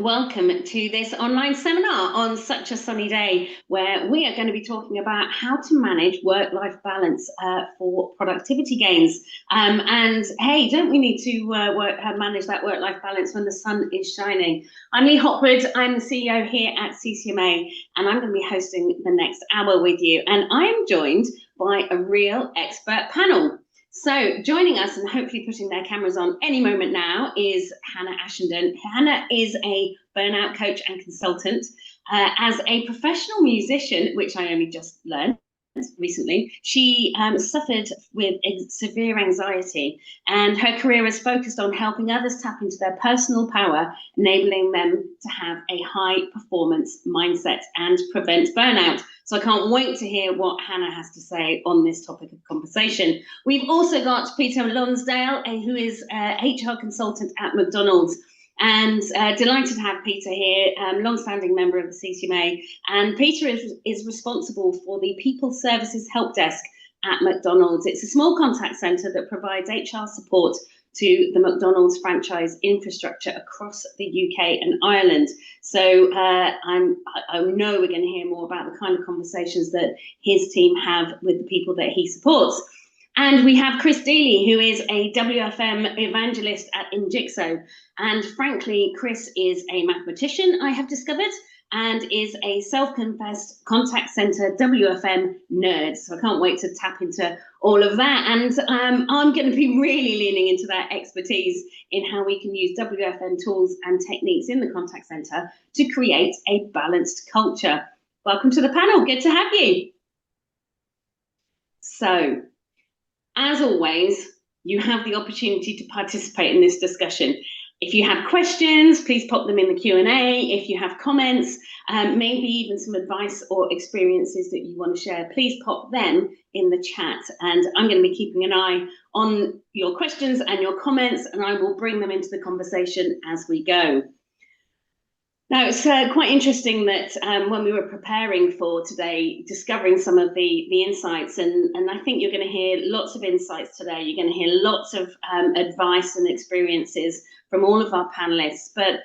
welcome to this online seminar on such a sunny day where we are going to be talking about how to manage work-life balance for productivity gains. And hey, don't we need to manage that work-life balance when the sun is shining? I'm Lee Hopwood, I'm the CEO here at CCMA, and I'm going to be hosting the next hour with you. And I'm joined by a real expert panel. So joining us and hopefully putting their cameras on any moment now is Hannah Ashenden. Hannah is a burnout coach and consultant. As a professional musician, which I only just learned recently, she suffered with severe anxiety, and her career is focused on helping others tap into their personal power, enabling them to have a high performance mindset and prevent burnout. So I can't wait to hear what Hannah has to say on this topic of conversation. We've also got Peter Lonsdale, who is HR consultant at McDonald's. And delighted to have Peter here, long-standing member of the CCMA. And Peter is responsible for the People Services Help Desk at McDonald's. It's a small contact centre that provides HR support to the McDonald's franchise infrastructure across the UK and Ireland. So I know we're going to hear more about the kind of conversations that his team have with the people that he supports. And we have Chris Deely, who is a WFM evangelist at Injixo. And frankly, Chris is a mathematician, I have discovered, and is a self-confessed contact center WFM nerd. So I can't wait to tap into all of that. And I'm going to be really leaning into that expertise in how we can use WFM tools and techniques in the contact center to create a balanced culture. Welcome to the panel. Good to have you. So, as always, you have the opportunity to participate in this discussion. If you have questions, please pop them in the Q&A. If you have comments, maybe even some advice or experiences that you want to share, please pop them in the chat. And I'm going to be keeping an eye on your questions and your comments, and I will bring them into the conversation as we go. Now, it's quite interesting that when we were preparing for today, discovering some of the insights, and I think you're going to hear lots of insights today. You're going to hear lots of advice and experiences from all of our panelists. But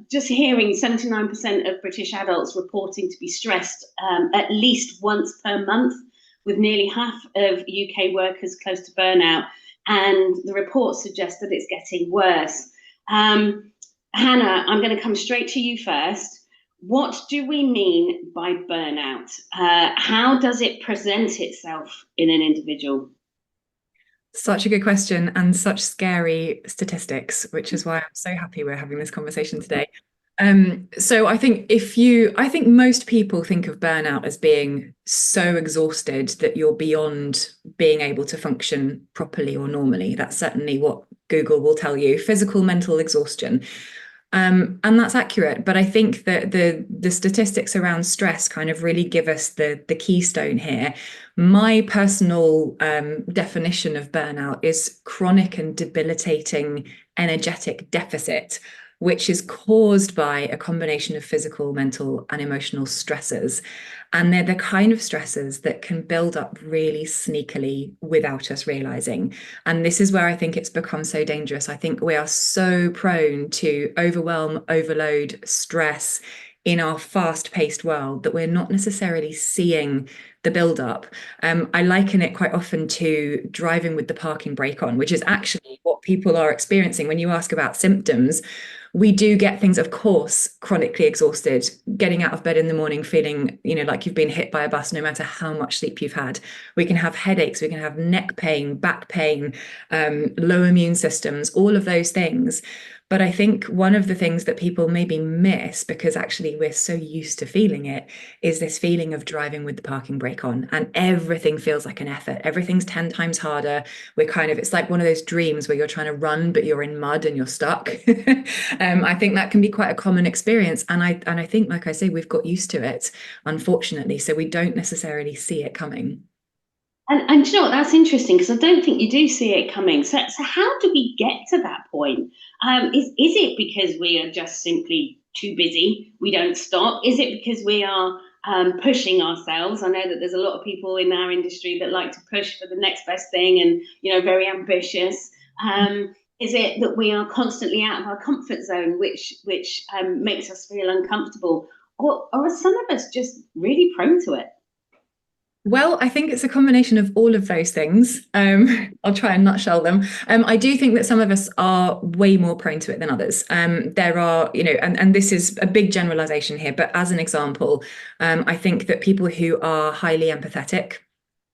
just hearing 79% of British adults reporting to be stressed at least once per month, with nearly half of UK workers close to burnout, and the report suggests that it's getting worse. Hannah, I'm going to come straight to you first. What do we mean by burnout? How does it present itself in an individual? Such a good question and such scary statistics, which is why I'm so happy we're having this conversation today. So I think most people think of burnout as being so exhausted that you're beyond being able to function properly or normally. That's certainly what Google will tell you: physical, mental exhaustion. And that's accurate, but I think that the statistics around stress kind of really give us the keystone here. My personal definition of burnout is chronic and debilitating energetic deficit, which is caused by a combination of physical, mental, and emotional stressors. And they're the kind of stressors that can build up really sneakily without us realizing. And this is where I think it's become so dangerous. I think we are so prone to overwhelm, overload, stress in our fast-paced world that we're not necessarily seeing the build-up. I liken it quite often to driving with the parking brake on, which is actually what people are experiencing. When you ask about symptoms, we do get things, of course, chronically exhausted, getting out of bed in the morning feeling, like you've been hit by a bus, no matter how much sleep you've had. We can have headaches, we can have neck pain, back pain, low immune systems, all of those things. But I think one of the things that people maybe miss, because actually we're so used to feeling it, is this feeling of driving with the parking brake on, and everything feels like an effort. Everything's 10 times harder. It's like one of those dreams where you're trying to run, but you're in mud and you're stuck. I think that can be quite a common experience. And I think, like I say, we've got used to it, unfortunately, so we don't necessarily see it coming. And you know what, that's interesting, because I don't think you do see it coming. So how do we get to that point? Is it because we are just simply too busy, we don't stop? Is it because we are pushing ourselves? I know that there's a lot of people in our industry that like to push for the next best thing and, very ambitious. Is it that we are constantly out of our comfort zone, which makes us feel uncomfortable, or are some of us just really prone to it? Well, I think it's a combination of all of those things. I'll try and nutshell them. I do think that some of us are way more prone to it than others. There are, and this is a big generalization here, but as an example, I think that people who are highly empathetic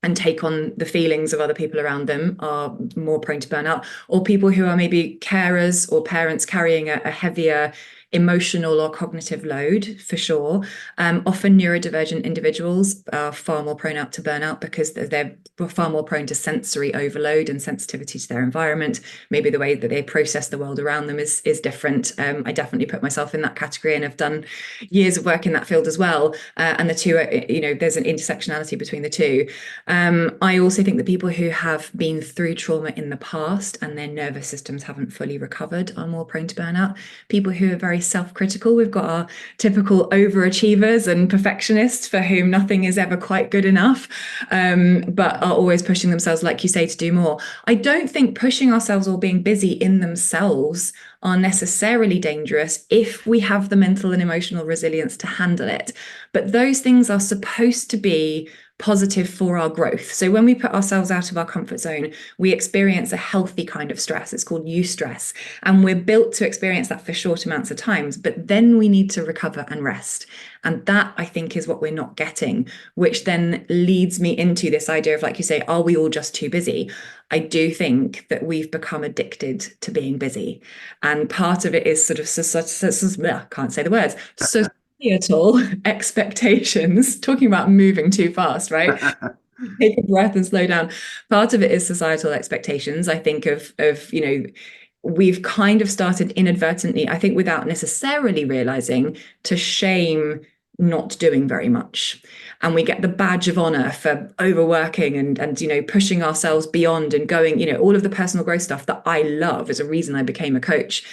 and take on the feelings of other people around them are more prone to burnout, or people who are maybe carers or parents carrying a heavier emotional or cognitive load, for sure. Often neurodivergent individuals are far more prone out to burnout because they're far more prone to sensory overload and sensitivity to their environment. Maybe the way that they process the world around them is different. I definitely put myself in that category and have done years of work in that field as well. And the two are, there's an intersectionality between the two. I also think that people who have been through trauma in the past and their nervous systems haven't fully recovered are more prone to burnout. People who are very self-critical, we've got our typical overachievers and perfectionists for whom nothing is ever quite good enough, but are always pushing themselves, like you say, to do more. I don't think pushing ourselves or being busy in themselves are necessarily dangerous if we have the mental and emotional resilience to handle it. But those things are supposed to be positive for our growth. So when we put ourselves out of our comfort zone, we experience a healthy kind of stress. It's called eustress. And we're built to experience that for short amounts of times, but then we need to recover and rest. And that, I think, is what we're not getting, which then leads me into this idea of, like you say, are we all just too busy? I do think that we've become addicted to being busy. And part of it is sort of, I can't say the words, societal expectations, talking about moving too fast, right? Take a breath and slow down. Part of it is societal expectations. I think of we've kind of started inadvertently, I think without necessarily realizing, to shame not doing very much. And we get the badge of honor for overworking and pushing ourselves beyond and going, all of the personal growth stuff that I love as a reason I became a coach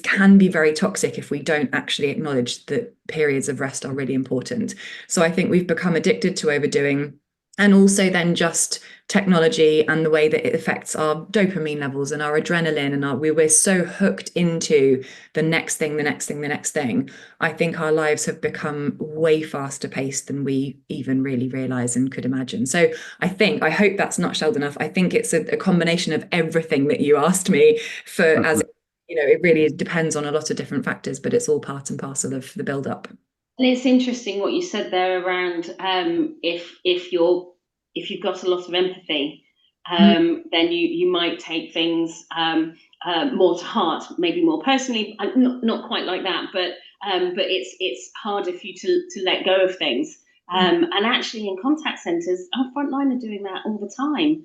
can be very toxic if we don't actually acknowledge that periods of rest are really important. So I think we've become addicted to overdoing, and also then just technology and the way that it affects our dopamine levels and our adrenaline, and we're so hooked into the next thing. I think our lives have become way faster paced than we even really realize and could imagine. So I hope that's nutshelled enough. I think it's a combination of everything that you asked me for, as it really depends on a lot of different factors, but it's all part and parcel of the build up. And it's interesting what you said there around if you've got a lot of empathy, then you might take things more to heart, maybe more personally. Not quite like that, but it's harder for you to let go of things. And actually, in contact centres, our frontline are doing that all the time.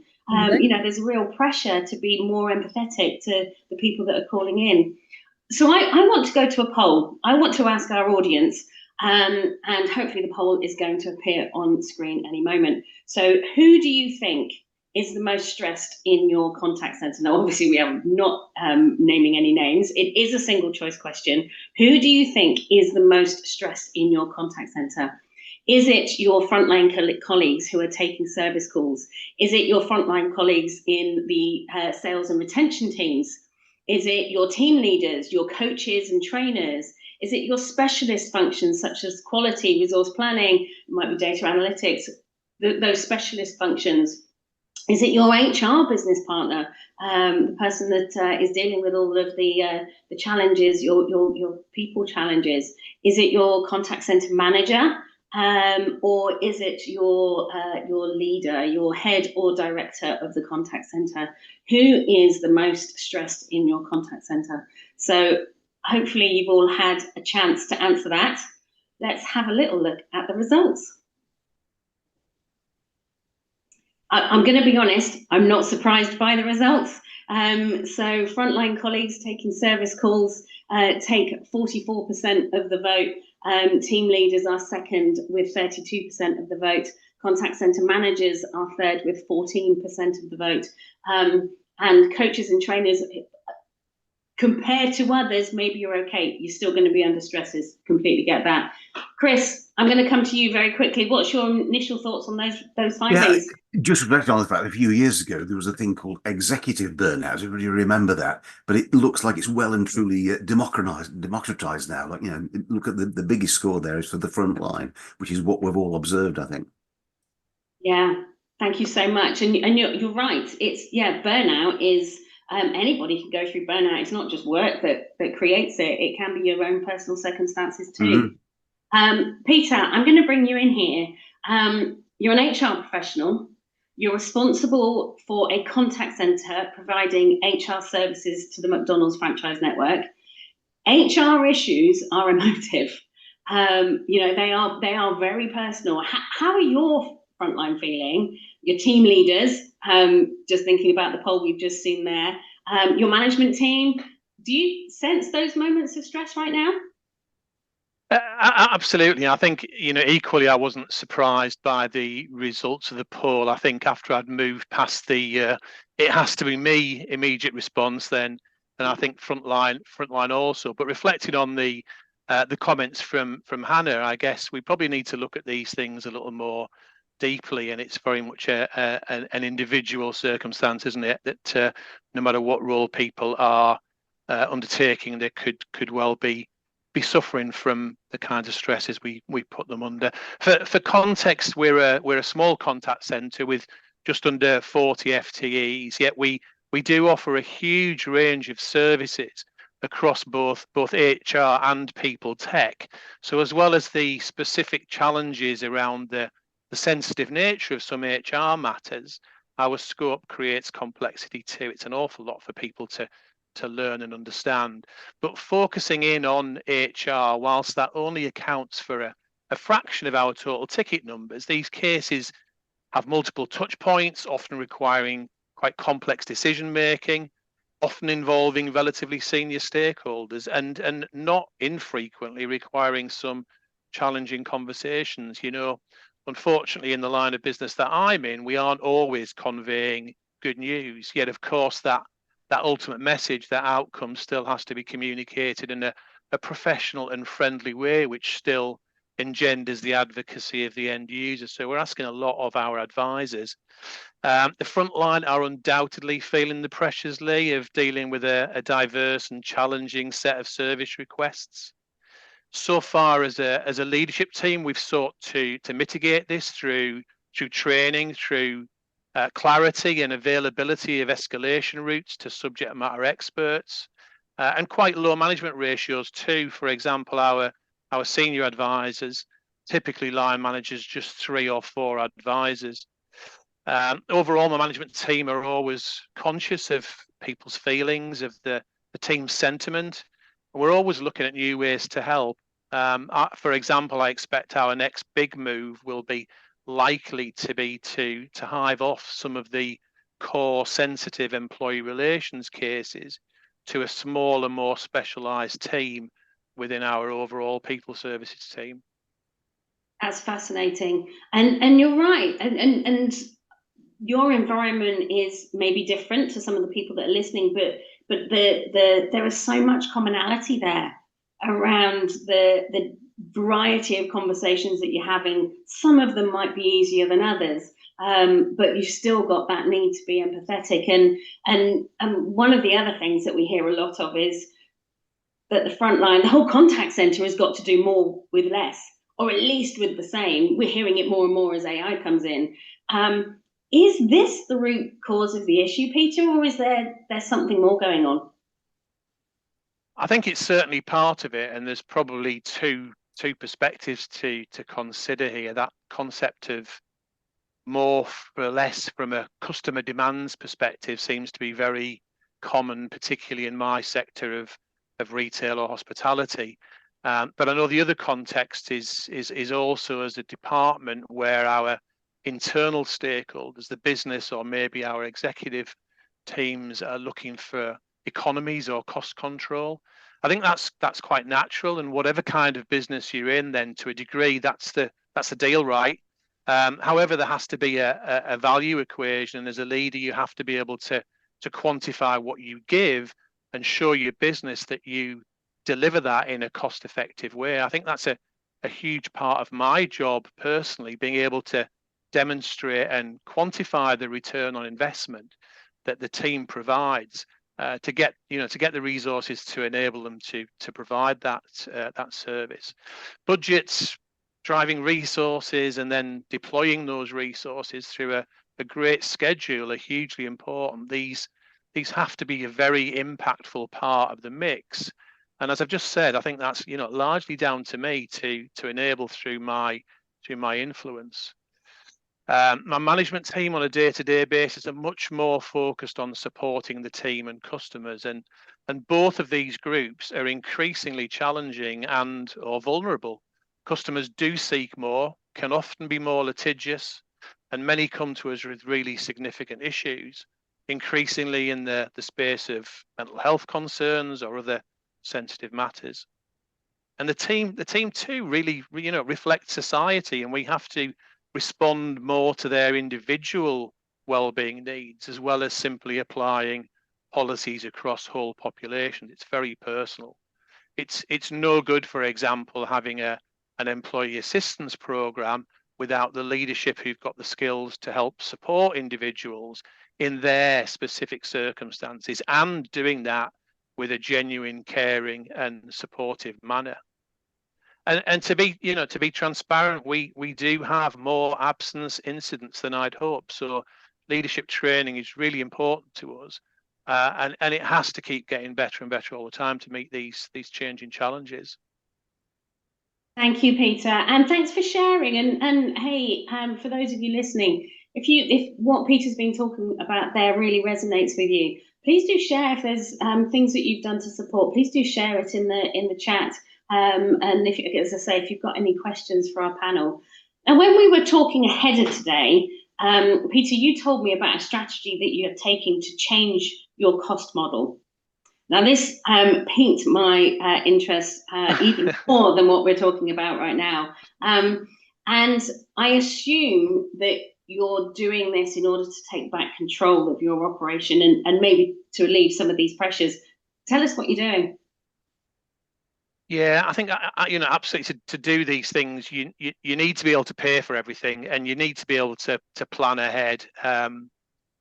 There's a real pressure to be more empathetic to the people that are calling in. So I want to go to a poll. I want to ask our audience, and hopefully the poll is going to appear on screen any moment. So who do you think is the most stressed in your contact centre? Now, obviously, we are not naming any names. It is a single choice question. Who do you think is the most stressed in your contact centre? Is it your frontline colleagues who are taking service calls? Is it your frontline colleagues in the sales and retention teams? Is it your team leaders, your coaches and trainers? Is it your specialist functions such as quality, resource planning, it might be data analytics, those specialist functions? Is it your HR business partner, the person that is dealing with all of the challenges, your people challenges? Is it your contact center manager? Or is it your leader, your head or director of the contact center? Who is the most stressed in your contact center? So hopefully you've all had a chance to answer that. Let's have a little look at the results. I'm going to be honest, I'm not surprised by the results. So frontline colleagues taking service calls take 44% of the vote. Team leaders are second with 32% of the vote. Contact center managers are third with 14% of the vote. And coaches and trainers compared to others, maybe you're okay. You're still going to be under stresses. Completely get that. Chris, I'm going to come to you very quickly. What's your initial thoughts on those findings? Just reflecting on the fact that a few years ago there was a thing called executive burnout. Everybody remember that, but it looks like it's well and truly democratized now. Like, look at the biggest score there is for the front line, which is what we've all observed, I think. Yeah, thank you so much. And you're right. Burnout is anybody can go through burnout. It's not just work that creates it. It can be your own personal circumstances too. Peter, I'm going to bring you in here. You're an HR professional. You're responsible for a contact center providing HR services to the McDonald's franchise network. HR issues are emotive. They are very personal. How are your frontline feeling? Your team leaders, just thinking about the poll we've just seen there, your management team, do you sense those moments of stress right now? Absolutely. I think, equally, I wasn't surprised by the results of the poll. I think after I'd moved past the it has to be me immediate response, then I think frontline also. But reflecting on the comments from Hannah, I guess we probably need to look at these things a little more deeply, and it's very much an individual circumstance, isn't it? That no matter what role people are undertaking, they could well be suffering from the kinds of stresses we put them under. For context, we're a small contact centre with just under 40 FTEs, yet we do offer a huge range of services across both HR and people tech. So as well as the specific challenges around the sensitive nature of some HR matters, our scope creates complexity too. It's an awful lot for people to learn and understand. But focusing in on HR, whilst that only accounts for a fraction of our total ticket numbers, these cases have multiple touch points, often requiring quite complex decision making, often involving relatively senior stakeholders, and not infrequently requiring some challenging conversations. Unfortunately, in the line of business that I'm in, we aren't always conveying good news. Yet, of course, that ultimate message, that outcome, still has to be communicated in a professional and friendly way, which still engenders the advocacy of the end user. So we're asking a lot of our advisors. The front line are undoubtedly feeling the pressures, Lee, of dealing with a diverse and challenging set of service requests. So far, as a leadership team, we've sought to mitigate this through training, through clarity and availability of escalation routes to subject matter experts, and quite low management ratios too. For example, our senior advisors, typically line managers, just 3 or 4 advisors. Overall, my management team are always conscious of people's feelings, of the team's sentiment. We're always looking at new ways to help. For example, I expect our next big move will be likely to be to hive off some of the core sensitive employee relations cases to a smaller, more specialised team within our overall people services team. That's fascinating, and you're right, and your environment is maybe different to some of the people that are listening, but there is so much commonality there around the variety of conversations that you're having. Some of them might be easier than others, but you've still got that need to be empathetic. And one of the other things that we hear a lot of is that the front line, the whole contact center, has got to do more with less, or at least with the same. We're hearing it more and more as AI comes in. Is this the root cause of the issue, Peter, or is there's something more going on? I think it's certainly part of it, and there's probably two perspectives to consider here. That concept of more for less from a customer demands perspective seems to be very common, particularly in my sector of retail or hospitality. But I know the other context is also as a department where our internal stakeholders, the business or maybe our executive teams, are looking for economies or cost control. I think that's quite natural, and whatever kind of business you're in, then to a degree, that's the deal, right? However, there has to be a value equation, and as a leader, you have to be able to quantify what you give and show your business that you deliver that in a cost-effective way. I think that's a huge part of my job personally, being able to demonstrate and quantify the return on investment that the team provides to get the resources to enable them to provide that service. Budgets, driving resources, and then deploying those resources through a great schedule are hugely important. These have to be a very impactful part of the mix. And as I've just said, I think that's largely down to me to enable through my influence. My management team on a day-to-day basis are much more focused on supporting the team and customers, and both of these groups are increasingly challenging or vulnerable. Customers do seek more, can often be more litigious, and many come to us with really significant issues, increasingly in the space of mental health concerns or other sensitive matters. And the team too really reflects society, and we have to respond more to their individual well-being needs, as well as simply applying policies across whole populations. It's very personal. It's no good, for example, having an employee assistance program without the leadership who've got the skills to help support individuals in their specific circumstances, and doing that with a genuine, caring and supportive manner. And to be transparent, we do have more absence incidents than I'd hoped. So leadership training is really important to us, and it has to keep getting better and better all the time to meet these changing challenges. Thank you, Peter, and thanks for sharing. And hey, for those of you listening, if what Peter's been talking about there really resonates with you, please do share. If there's things that you've done to support, please do share it in the chat. And as I say, if you've got any questions for our panel. And when we were talking ahead of today, Peter, you told me about a strategy that you're taking to change your cost model. Now, this piqued my interest even more than what we're talking about right now. And I assume that you're doing this in order to take back control of your operation and maybe to relieve some of these pressures. Tell us what you're doing. Yeah, I think absolutely. To do these things, you need to be able to pay for everything, and you need to be able to plan ahead.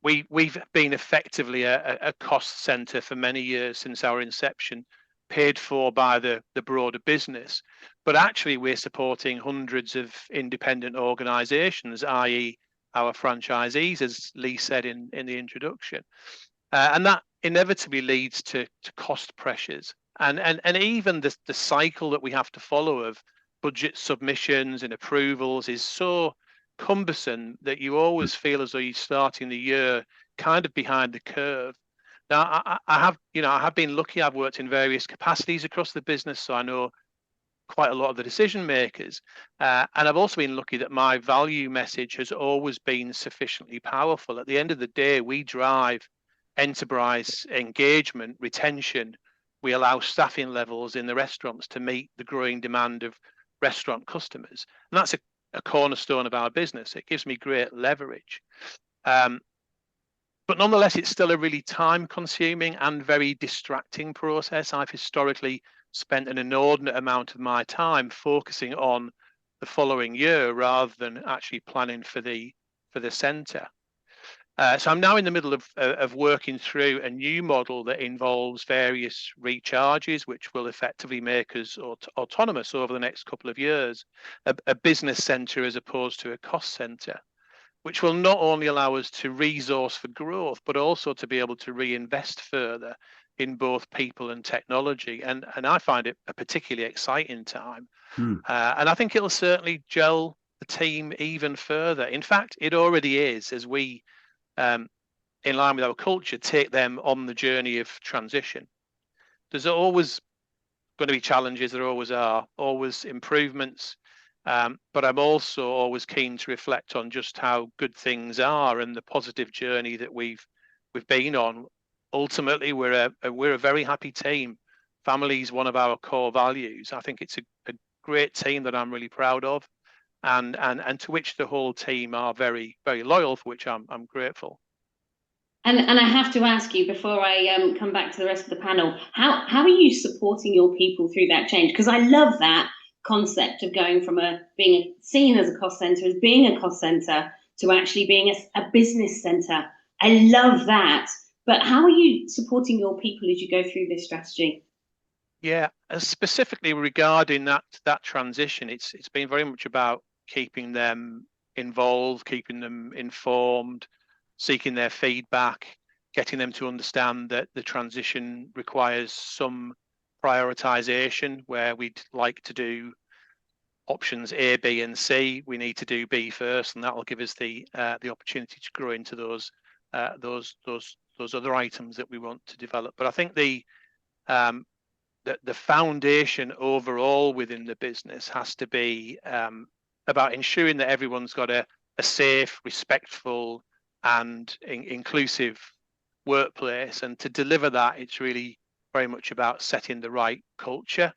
We've been effectively a cost center for many years since our inception, paid for by the broader business, but actually we're supporting hundreds of independent organisations, i.e., our franchisees, as Lee said in the introduction, and that inevitably leads to cost pressures. And even the cycle that we have to follow of budget submissions and approvals is so cumbersome that you always feel as though you're starting the year kind of behind the curve. Now, I have been lucky. I've worked in various capacities across the business, so I know quite a lot of the decision makers. And I've also been lucky that my value message has always been sufficiently powerful. At the end of the day, we drive enterprise engagement, retention. We allow staffing levels in the restaurants to meet the growing demand of restaurant customers. And that's a cornerstone of our business. It gives me great leverage. But nonetheless, it's still a really time-consuming and very distracting process. I've historically spent an inordinate amount of my time focusing on the following year rather than actually planning for the centre. So I'm now in the middle of working through a new model that involves various recharges, which will effectively make us autonomous over the next couple of years, a business centre as opposed to a cost centre, which will not only allow us to resource for growth, but also to be able to reinvest further in both people and technology. And I find it a particularly exciting time. And I think it'll certainly gel the team even further. In fact, it already is, as we, in line with our culture, take them on the journey of transition. There's always going to be challenges, there always are, always improvements. But I'm also always keen to reflect on just how good things are and the positive journey that we've been on. Ultimately, we're a very happy team. Family is one of our core values. I think it's a great team that I'm really proud of, and to which the whole team are very, very loyal, for which I'm grateful. And I have to ask you before I come back to the rest of the panel, how are you supporting your people through that change? Because I love that concept of going from being seen as a cost center, as being a cost center, to actually being a business center. I love that. But how are you supporting your people as you go through this strategy? Yeah, specifically regarding that transition, it's been very much about keeping them involved, keeping them informed, seeking their feedback, getting them to understand that the transition requires some prioritization, where we'd like to do options A, B, and C. We need to do B first, and that will give us the opportunity to grow into those other items that we want to develop. But I think the foundation overall within the business has to be about ensuring that everyone's got a safe, respectful, and inclusive workplace. And to deliver that, it's really very much about setting the right culture,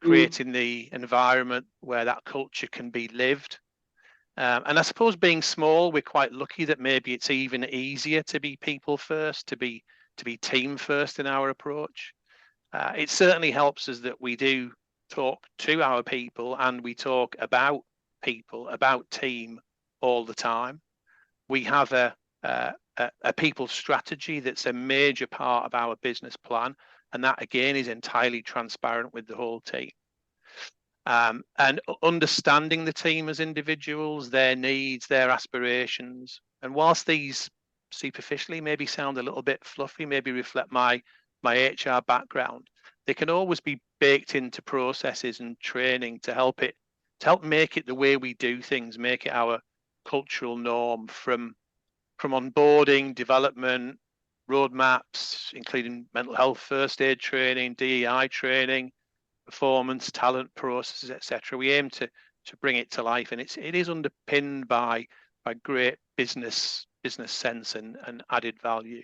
creating the environment where that culture can be lived. And I suppose being small, we're quite lucky that maybe it's even easier to be people first, to be team first in our approach. It certainly helps us that we do talk to our people, and we talk about people, about team all the time. We have a people strategy that's a major part of our business plan, and that again is entirely transparent with the whole team. And understanding the team as individuals, their needs, their aspirations, and whilst these superficially maybe sound a little bit fluffy, maybe reflect my HR background, they can always be baked into processes and training to help make it the way we do things, make it our cultural norm, from onboarding, development, roadmaps, including mental health, first aid training, DEI training, performance, talent, processes, etc. We aim to bring it to life, and it is underpinned by great business sense and added value.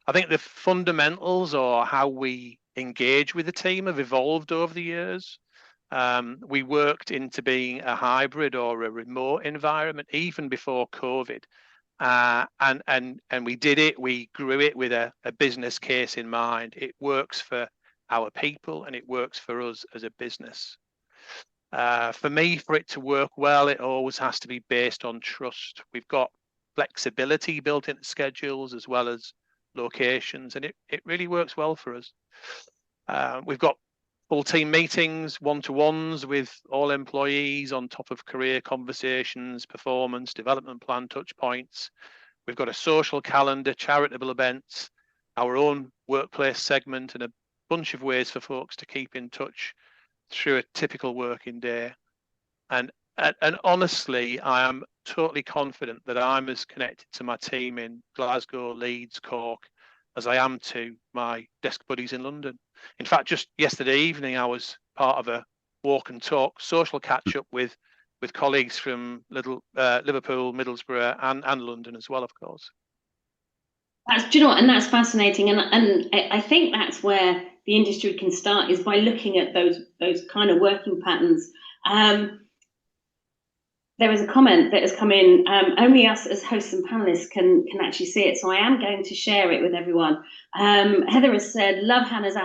I think the fundamentals, or how we engage with the team, have evolved over the years. We worked into being a hybrid or a remote environment even before COVID, and we did it. We grew it with a business case in mind. It works for our people, and it works for us as a business. For me, for it to work well, it always has to be based on trust. We've got flexibility built into schedules as well as locations, and it really works well for us. We've got full team meetings, one-to-ones with all employees on top of career conversations, performance, development plan, touch points. We've got a social calendar, charitable events, our own workplace segment, and a bunch of ways for folks to keep in touch through a typical working day. And honestly, I am totally confident that I'm as connected to my team in Glasgow, Leeds, Cork, as I am to my desk buddies in London. In fact, just yesterday evening, I was part of a walk and talk social catch up with colleagues from Liverpool, Middlesbrough, and London as well, of course. Do you know what? And that's fascinating, and I think that's where the industry can start, is by looking at those kind of working patterns. There is a comment that has come in. Only us as hosts and panelists can actually see it, so I am going to share it with everyone. Heather has said, "Love Hannah's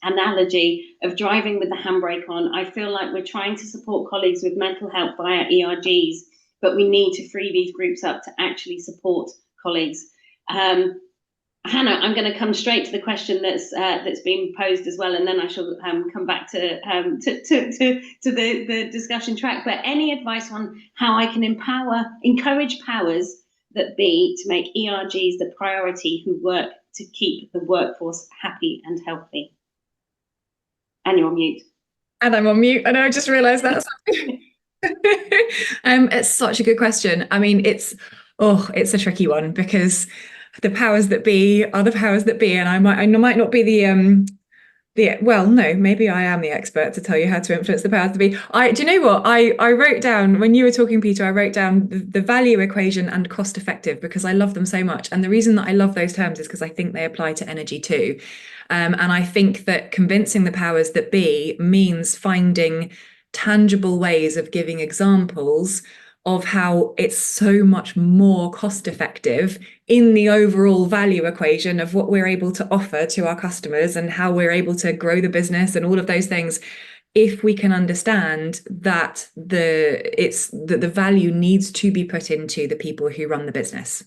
analogy of driving with the handbrake on. I feel like we're trying to support colleagues with mental health via ERGs, but we need to free these groups up to actually support colleagues." Hannah, I'm going to come straight to the question that's been posed as well, and then I shall come back to the discussion track. But any advice on how I can encourage powers that be to make ERGs the priority, who work to keep the workforce happy and healthy? And you're on mute. And I'm on mute. I know, I just realised that. It's such a good question. I mean, it's a tricky one, because the powers that be are the powers that be, and I might not be maybe I am the expert to tell you how to influence the powers that be. Do you know what? I wrote down, when you were talking, Peter, I wrote down the value equation and cost effective, because I love them so much. And the reason that I love those terms is because I think they apply to energy too. And I think that convincing the powers that be means finding tangible ways of giving examples of how it's so much more cost effective in the overall value equation of what we're able to offer to our customers and how we're able to grow the business and all of those things. If we can understand that the value needs to be put into the people who run the business,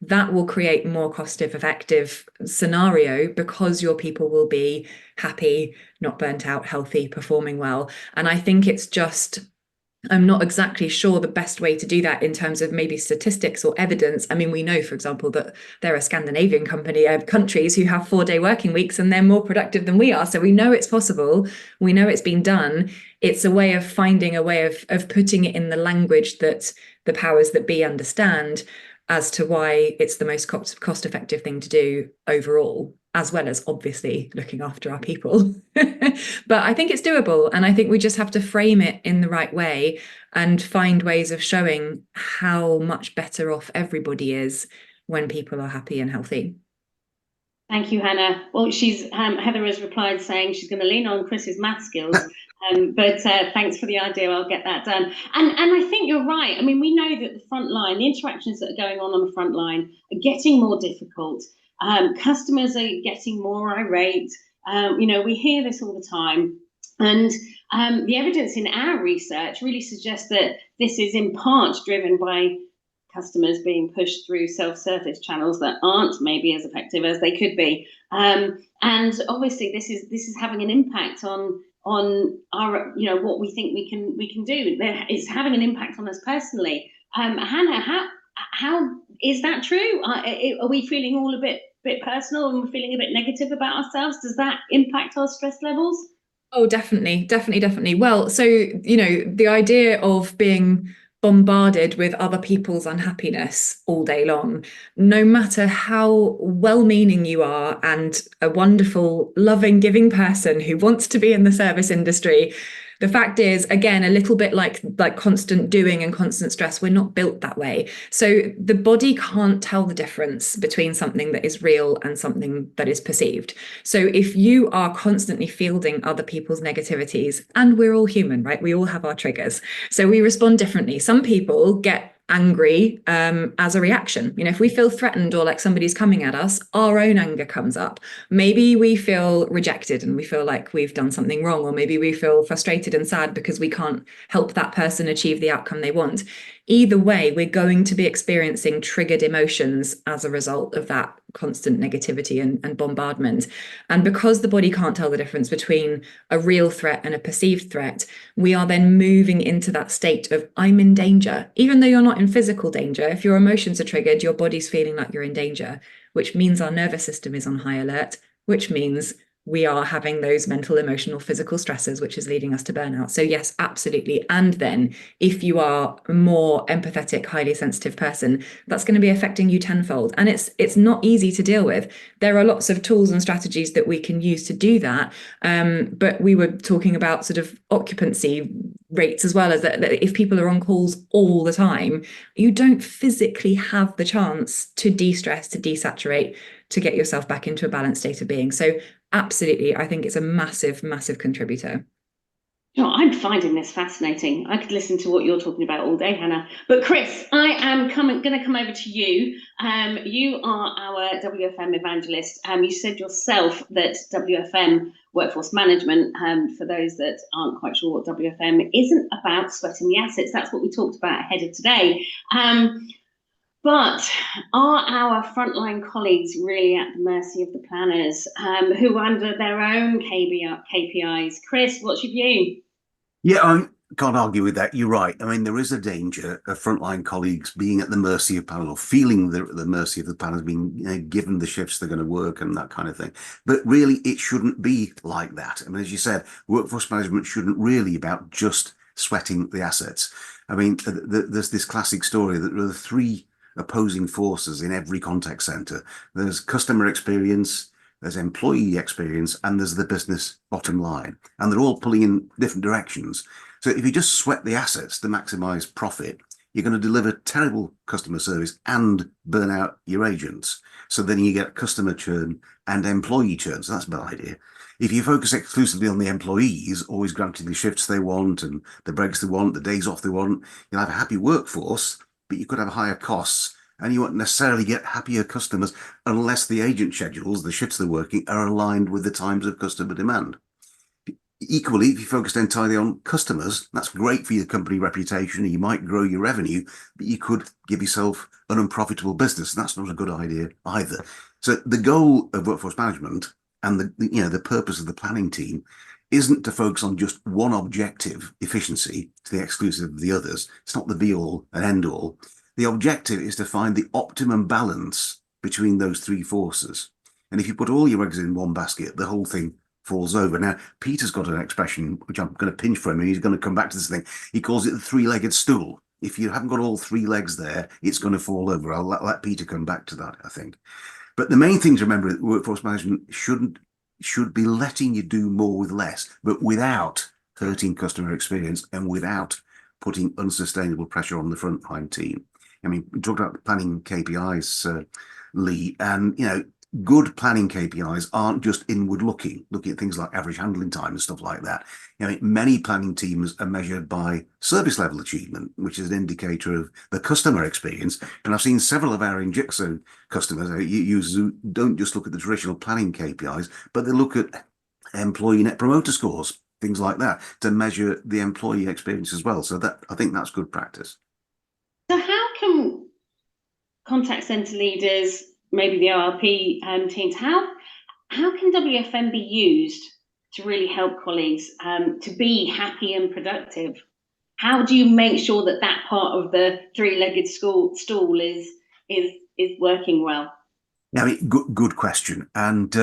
that will create more cost-effective scenario because your people will be happy, not burnt out, healthy, performing well. And I think it's just, I'm not exactly sure the best way to do that in terms of maybe statistics or evidence. I mean, we know, for example, that there are Scandinavian countries who have 4-day working weeks and they're more productive than we are. So we know it's possible. We know it's been done. It's a way of finding a way of putting it in the language that the powers that be understand as to why it's the most cost-effective thing to do overall, as well as obviously looking after our people. But I think it's doable. And I think we just have to frame it in the right way and find ways of showing how much better off everybody is when people are happy and healthy. Thank you, Hannah. Well, Heather has replied saying she's going to lean on Chris's math skills. But thanks for the idea. I'll get that done. And I think you're right. I mean, we know that the front line, the interactions that are going on the front line are getting more difficult. Customers are getting more irate. We hear this all the time. And the evidence in our research really suggests that this is in part driven by customers being pushed through self-service channels that aren't maybe as effective as they could be. And obviously this is having an impact on our, what we think we can do. It's having an impact on us personally. Hannah, how is that true? Are we feeling all a bit personal and we're feeling a bit negative about ourselves? Does that impact our stress levels? Oh, definitely. Well, so, the idea of being bombarded with other people's unhappiness all day long, no matter how well-meaning you are and a wonderful, loving, giving person who wants to be in the service industry, the fact is, again, a little bit like constant doing and constant stress, we're not built that way. So the body can't tell the difference between something that is real and something that is perceived. So if you are constantly fielding other people's negativities, and we're all human, right? We all have our triggers. So we respond differently. Some people get angry as a reaction. If we feel threatened or like somebody's coming at us, our own anger comes up. Maybe we feel rejected and we feel like we've done something wrong, or maybe we feel frustrated and sad because we can't help that person achieve the outcome they want. Either way, we're going to be experiencing triggered emotions as a result of that constant negativity and bombardment. And because the body can't tell the difference between a real threat and a perceived threat, we are then moving into that state of I'm in danger. Even though you're not in physical danger, if your emotions are triggered, your body's feeling like you're in danger, which means our nervous system is on high alert, which means we are having those mental, emotional, physical stresses, which is leading us to burnout. So yes, absolutely. And then if you are a more empathetic, highly sensitive person, that's going to be affecting you tenfold. And it's not easy to deal with. There are lots of tools and strategies that we can use to do that. But we were talking about sort of occupancy rates as well, as that if people are on calls all the time, you don't physically have the chance to de-stress, to desaturate, to get yourself back into a balanced state of being. So absolutely, I think it's a massive, massive contributor. I'm finding this fascinating. I could listen to what you're talking about all day, Hannah. But Chris, I am going to come over to you. You are our WFM evangelist. You said yourself that WFM, workforce management, for those that aren't quite sure what WFM, isn't about sweating the assets. That's what we talked about ahead of today. But are our frontline colleagues really at the mercy of the planners who are under their own KPIs? Chris, what's your view? Yeah, I can't argue with that. You're right. I mean, there is a danger of frontline colleagues being at the mercy of planners, or feeling the mercy of the planners, being given the shifts they're going to work and that kind of thing. But really, it shouldn't be like that. I mean, as you said, workforce management shouldn't really be about just sweating the assets. I mean, there's this classic story that there are three opposing forces in every contact center. There's customer experience, there's employee experience, and there's the business bottom line. And they're all pulling in different directions. So if you just sweat the assets to maximize profit, you're going to deliver terrible customer service and burn out your agents. So then you get customer churn and employee churn. So that's a bad idea. If you focus exclusively on the employees, always granting the shifts they want and the breaks they want, the days off they want, you'll have a happy workforce, but you could have higher costs, and you won't necessarily get happier customers unless the agent schedules, the shifts they're working, are aligned with the times of customer demand. Equally, if you focused entirely on customers, that's great for your company reputation. You might grow your revenue, but you could give yourself an unprofitable business. And that's not a good idea either. So the goal of workforce management and the purpose of the planning team isn't to focus on just one objective, efficiency, to the exclusive of the others. It's not the be all and end all. The objective is to find the optimum balance between those three forces. And if you put all your eggs in one basket, the whole thing falls over. Now, Peter's got an expression, which I'm going to pinch for him, and he's going to come back to this thing. He calls it the three-legged stool. If you haven't got all three legs there, it's going to fall over. I'll let Peter come back to that, I think. But the main thing to remember is workforce management should be letting you do more with less, but without hurting customer experience and without putting unsustainable pressure on the frontline team. I mean, we talked about planning KPIs, Lee, and good planning KPIs aren't just inward looking at things like average handling time and stuff like that. Many planning teams are measured by service level achievement, which is an indicator of the customer experience. And I've seen several of our Injixo customers, users, who don't just look at the traditional planning KPIs, but they look at employee net promoter scores, things like that, to measure the employee experience as well. So I think that's good practice. So how can contact center leaders, maybe the ORP teams, how can WFM be used to really help colleagues to be happy and productive? How do you make sure that part of the three-legged stool is working well? I mean, good question. And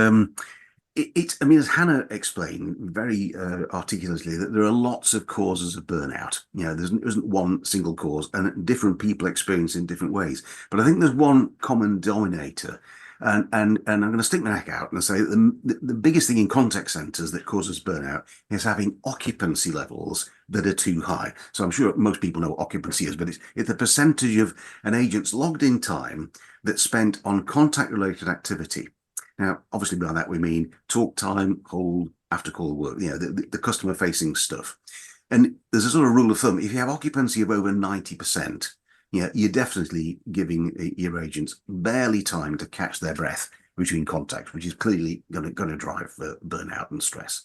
as Hannah explained very articulately, that there are lots of causes of burnout. There isn't one single cause, and different people experience in different ways. But I think there's one common denominator, and I'm going to stick my neck out and say the biggest thing in contact centers that causes burnout is having occupancy levels that are too high. So I'm sure most people know what occupancy is, but it's the percentage of an agent's logged in time that's spent on contact-related activity. Now, obviously, by that we mean talk time, hold, after call work, the customer-facing stuff. And there's a sort of rule of thumb: if you have occupancy of over 90%, you're definitely giving your agents barely time to catch their breath between contacts, which is clearly going to drive burnout and stress.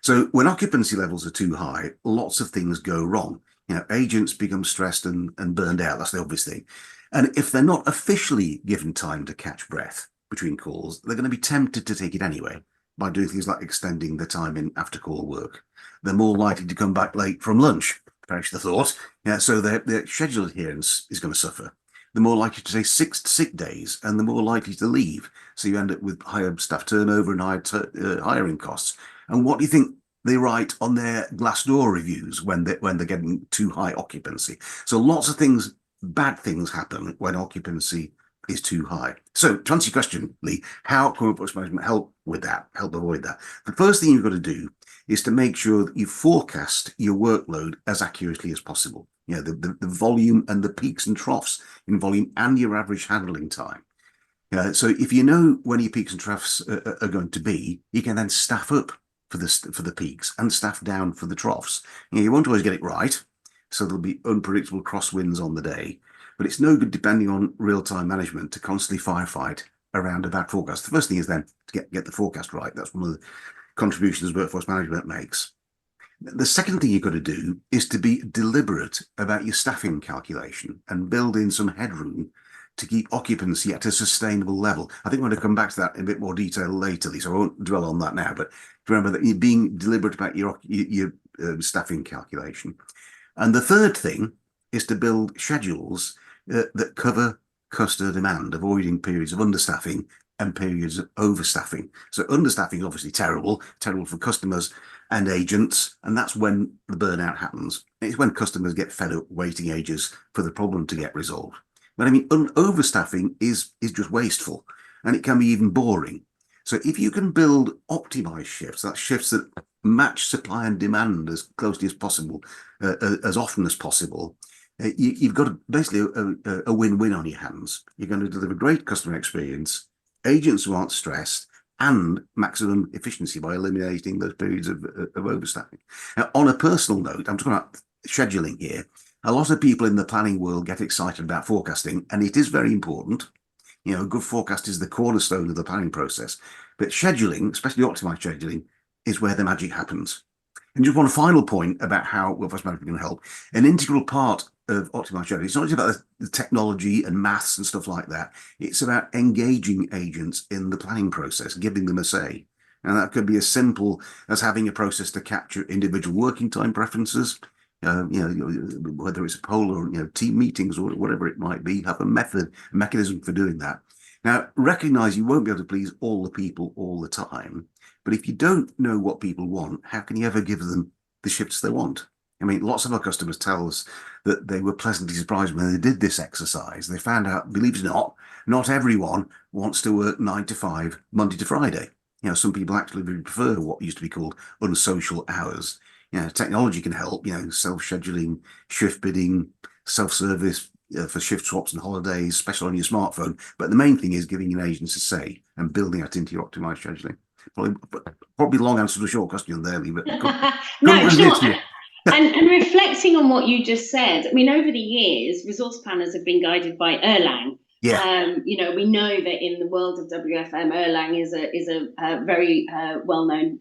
So when occupancy levels are too high, lots of things go wrong. Agents become stressed and burned out. That's the obvious thing. And if they're not officially given time to catch breath between calls, they're going to be tempted to take it anyway by doing things like extending the time in after call work. They're more likely to come back late from lunch, perish the thought. So their schedule adherence is going to suffer. They're more likely to take 6 sick days, and they're more likely to leave. So you end up with higher staff turnover and higher hiring costs. And what do you think they write on their Glassdoor reviews when they're getting too high occupancy? So lots of things, bad things happen when occupancy is too high. So to answer your question, Lee, how can workforce management help with that, help avoid that? The first thing you've got to do is to make sure that you forecast your workload as accurately as possible. The volume and the peaks and troughs in volume and your average handling time. So if you know when your peaks and troughs are going to be, you can then staff up for the peaks and staff down for the troughs. You won't always get it right, so there'll be unpredictable crosswinds on the day. But it's no good depending on real-time management to constantly firefight around a bad forecast. The first thing is then to get the forecast right. That's one of the contributions workforce management makes. The second thing you've got to do is to be deliberate about your staffing calculation and build in some headroom to keep occupancy at a sustainable level. I think we're going to come back to that in a bit more detail later, so I won't dwell on that now. But remember that you're being deliberate about your staffing calculation. And the third thing is to build schedules that cover customer demand, avoiding periods of understaffing and periods of overstaffing. So understaffing is obviously terrible for customers and agents, and that's when the burnout happens. It's when customers get fed up waiting ages for the problem to get resolved. But I mean, overstaffing is just wasteful, and it can be even boring. So if you can build optimized shifts, that's shifts that match supply and demand as closely as possible, as often as possible, you've got basically a win-win on your hands. You're going to deliver great customer experience, agents who aren't stressed, and maximum efficiency by eliminating those periods of overstaffing. Now, on a personal note, I'm talking about scheduling here. A lot of people in the planning world get excited about forecasting, and it is very important. You know, a good forecast is the cornerstone of the planning process. But scheduling, especially optimized scheduling, is where the magic happens. And just one final point about how workforce management can help. An integral part of optimized scheduling, it's not just about the technology and maths and stuff like that. It's about engaging agents in the planning process, giving them a say. And that could be as simple as having a process to capture individual working time preferences, whether it's a poll or team meetings or whatever it might be. Have a mechanism for doing that. Now, recognize you won't be able to please all the people all the time. But if you don't know what people want, how can you ever give them the shifts they want? I mean, lots of our customers tell us that they were pleasantly surprised when they did this exercise. They found out, believe it or not everyone wants to work 9 to 5, Monday to Friday. You know, some people actually prefer what used to be called unsocial hours. You know, technology can help, self-scheduling, shift bidding, self-service for shift swaps and holidays, especially on your smartphone. But the main thing is giving an agent a say and building that into your optimized scheduling. Probably long answer to a short question there, Lee, but no, sure. and reflecting on what you just said, I mean, over the years, resource planners have been guided by Erlang. Yeah. We know that in the world of WFM, Erlang is a very well-known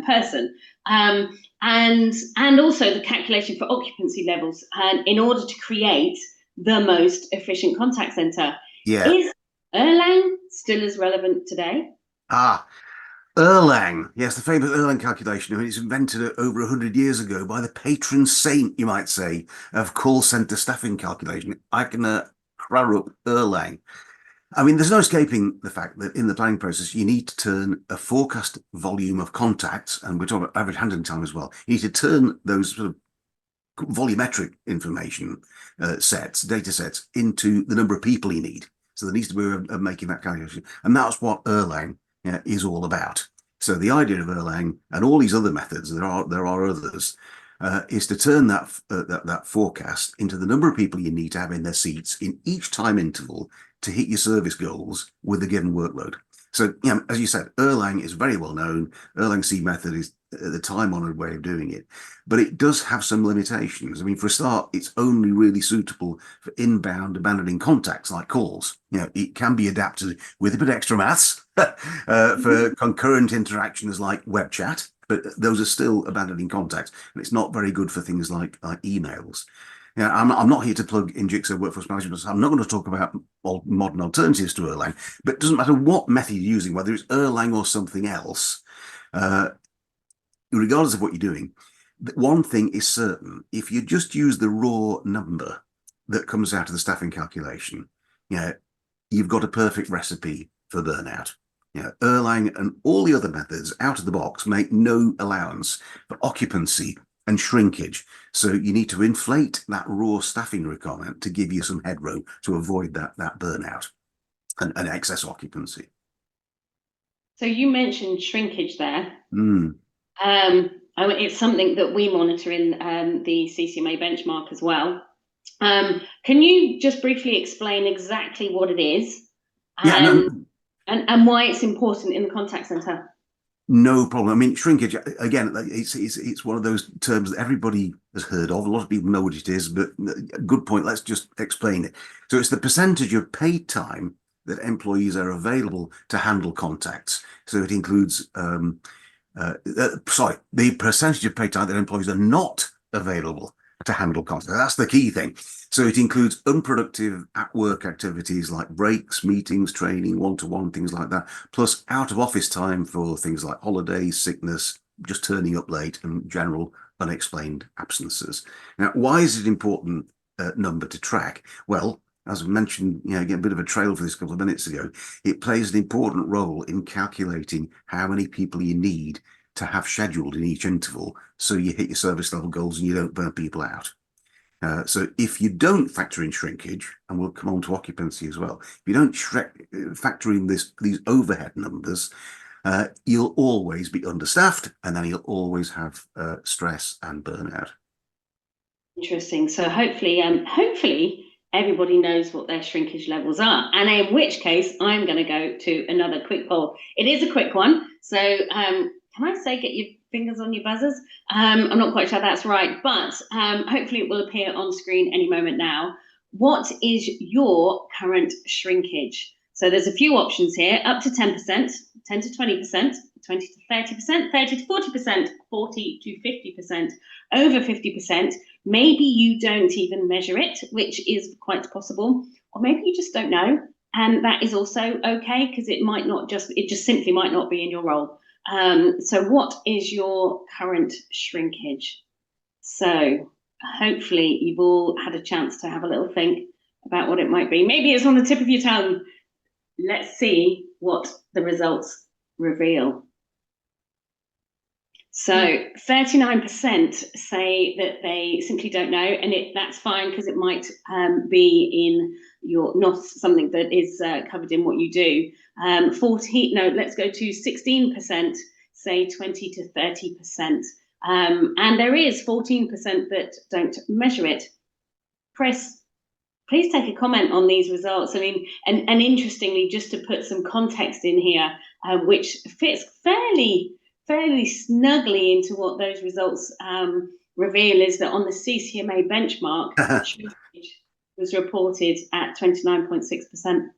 person, and also the calculation for occupancy levels, in order to create the most efficient contact center. Yeah. Is Erlang still as relevant today? Erlang, yes, the famous Erlang calculation. I mean, it's invented over 100 years ago by the patron saint, you might say, of call center staffing calculation. I can crack up Erlang. I mean, there's no escaping the fact that in the planning process, you need to turn a forecast volume of contacts, and we're talking about average handling time as well. You need to turn those sort of volumetric information data sets, into the number of people you need. So there needs to be a way of making that calculation. And that's what Erlang is all about. So the idea of Erlang and all these other methods, there are others, is to turn that forecast into the number of people you need to have in their seats in each time interval to hit your service goals with a given workload. So, as you said, Erlang is very well known. Erlang C method is the time-honored way of doing it, but it does have some limitations. I mean, for a start, it's only really suitable for inbound abandoning contacts like calls. It can be adapted with a bit of extra maths for concurrent interactions like web chat, but those are still abandoning contacts, and it's not very good for things like emails. I'm not here to plug in Jigsaw Workforce Management. So I'm not going to talk about modern alternatives to Erlang, but it doesn't matter what method you're using, whether it's Erlang or something else, regardless of what you're doing. One thing is certain: if you just use the raw number that comes out of the staffing calculation, you've got a perfect recipe for burnout. Erlang and all the other methods out of the box make no allowance for occupancy and shrinkage. So you need to inflate that raw staffing requirement to give you some headroom to avoid that burnout and excess occupancy. So you mentioned shrinkage there. It's something that we monitor in the CCMA benchmark as well. Can you just briefly explain exactly what it is and why it's important in the contact center? No problem. I mean, shrinkage, again, it's one of those terms that everybody has heard of. A lot of people know what it is, but good point. Let's just explain it. So it's the percentage of paid time that employees are available to handle contacts. So it includes, the percentage of paid time that employees are not available to handle contacts. That's the key thing. So it includes unproductive at-work activities like breaks, meetings, training, one-to-one, things like that, plus out-of-office time for things like holidays, sickness, just turning up late, and general unexplained absences. Now, why is it an important number to track? Well, as I mentioned, get a bit of a trail for this a couple of minutes ago, it plays an important role in calculating how many people you need to have scheduled in each interval so you hit your service level goals and you don't burn people out. So if you don't factor in shrinkage, and we'll come on to occupancy as well, if you don't factor in these overhead numbers, you'll always be understaffed, and then you'll always have stress and burnout. Interesting. So hopefully everybody knows what their shrinkage levels are. And in which case, I'm going to go to another quick poll. It is a quick one. So can I say get your fingers on your buzzers? I'm not quite sure that's right, but hopefully it will appear on screen any moment now. What is your current shrinkage? So there's a few options here, up to 10%, 10 to 20%, 20 to 30%, 30 to 40%, 40 to 50%, over 50%. Maybe you don't even measure it, which is quite possible, or maybe you just don't know, and that is also okay, because it just simply might not be in your role. So what is your current shrinkage? So hopefully you've all had a chance to have a little think about what it might be. Maybe it's on the tip of your tongue. Let's see what the results reveal. So 39% say that they simply don't know, and that's fine, because it might be in your, not something that is covered in what you do. 16% say 20 to 30%, and there is 14% that don't measure it. Chris, please take a comment on these results. I mean, and interestingly, just to put some context in here, which fits fairly snugly into what those results reveal, is that on the CCMA benchmark, shrinkage was reported at 29.6%.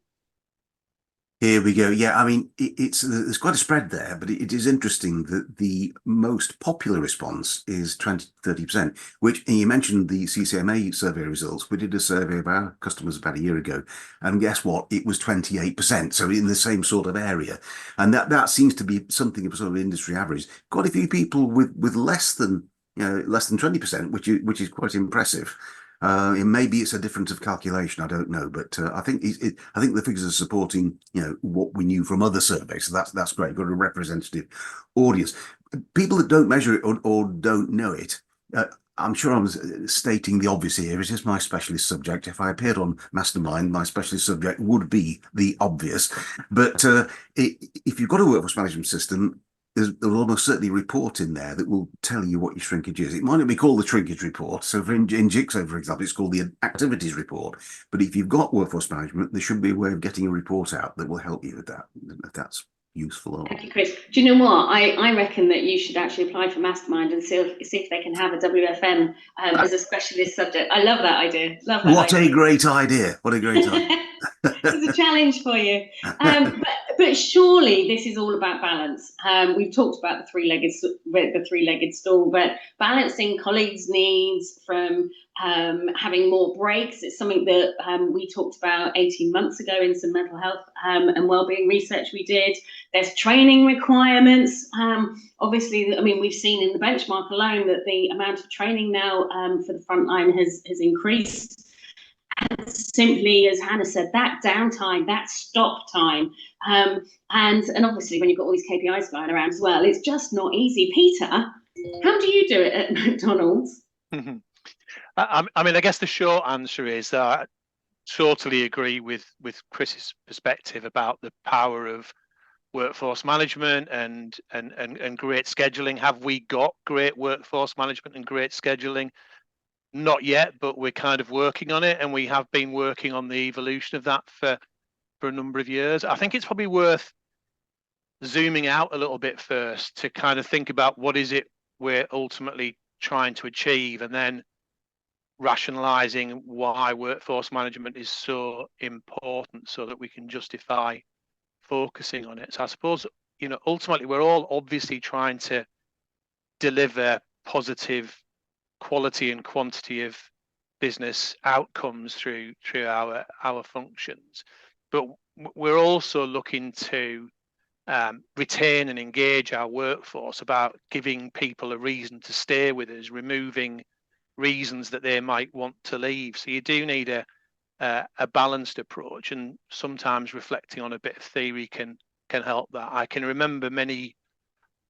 Here we go. Yeah, I mean, there's quite a spread there, but it is interesting that the most popular response is 20 to 30%, which, and you mentioned the CCMA survey results. We did a survey of our customers about a year ago, and guess what? It was 28%, so in the same sort of area. And that seems to be something of a sort of industry average. Quite a few people with less than 20%, which is quite impressive. Maybe it's a difference of calculation. I don't know, but I think the figures are supporting what we knew from other surveys. So that's great. Got a representative audience. People that don't measure it or don't know it. I'm sure I'm stating the obvious here. It is my specialist subject. If I appeared on Mastermind, my specialist subject would be the obvious. But if you've got a workforce management system, there'll almost certainly a report in there that will tell you what your shrinkage is. It might not be called the shrinkage report. So in Jigsaw, for example, it's called the activities report. But if you've got workforce management, there should be a way of getting a report out that will help you with that, if that's useful. Thank you, Chris. Do you know what? I reckon that you should actually apply for Mastermind and see if they can have a WFM as a specialist subject. I love that idea. Love that. What a great idea! What a great idea. It's a challenge for you. But surely this is all about balance. We've talked about the three-legged stool, but balancing colleagues' needs from having more breaks. It's something that we talked about 18 months ago in some mental health and wellbeing research we did. There's training requirements. Obviously, I mean, we've seen in the benchmark alone that the amount of training now for the frontline has increased. And simply, as Hannah said, that downtime, that stop time, and obviously when you've got all these KPIs flying around as well, it's just not easy. Peter, how do you do it at McDonald's? I mean, I guess the short answer is that I totally agree with Chris's perspective about the power of workforce management and great scheduling. Have we got great workforce management and great scheduling? Not yet, but we're kind of working on it, and we have been working on the evolution of that for a number of years. I think it's probably worth zooming out a little bit first to kind of think about what is it we're ultimately trying to achieve, and then rationalizing why workforce management is so important so that we can justify focusing on it. So I suppose, ultimately we're all obviously trying to deliver positive quality and quantity of business outcomes through our functions, but we're also looking to retain and engage our workforce, about giving people a reason to stay with us, removing reasons that they might want to leave. So you do need a balanced approach, and sometimes reflecting on a bit of theory can help that. I can remember many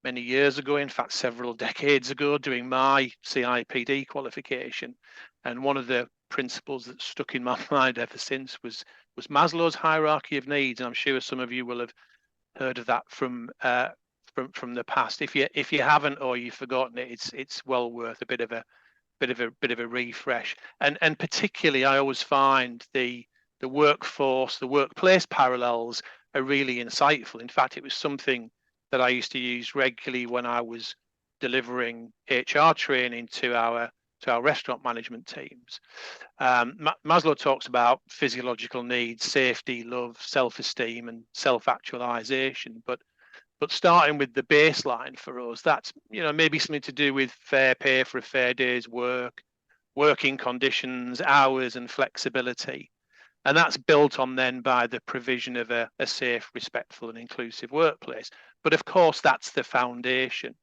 years ago, in fact several decades ago, doing my CIPD qualification, and one of the principles that stuck in my mind ever since was Maslow's hierarchy of needs, and I'm sure some of you will have heard of that from the past. If you haven't, or you've forgotten it, it's well worth a bit of a bit of a refresh. And particularly, I always find the workforce, the workplace parallels are really insightful. In fact, it was something that I used to use regularly when I was delivering HR training to our restaurant management teams. Maslow talks about physiological needs, safety, love, self-esteem, and self-actualization. But starting with the baseline for us, that's maybe something to do with fair pay for a fair day's work, working conditions, hours, and flexibility. And that's built on then by the provision of a safe, respectful, and inclusive workplace. But of course, that's the foundation.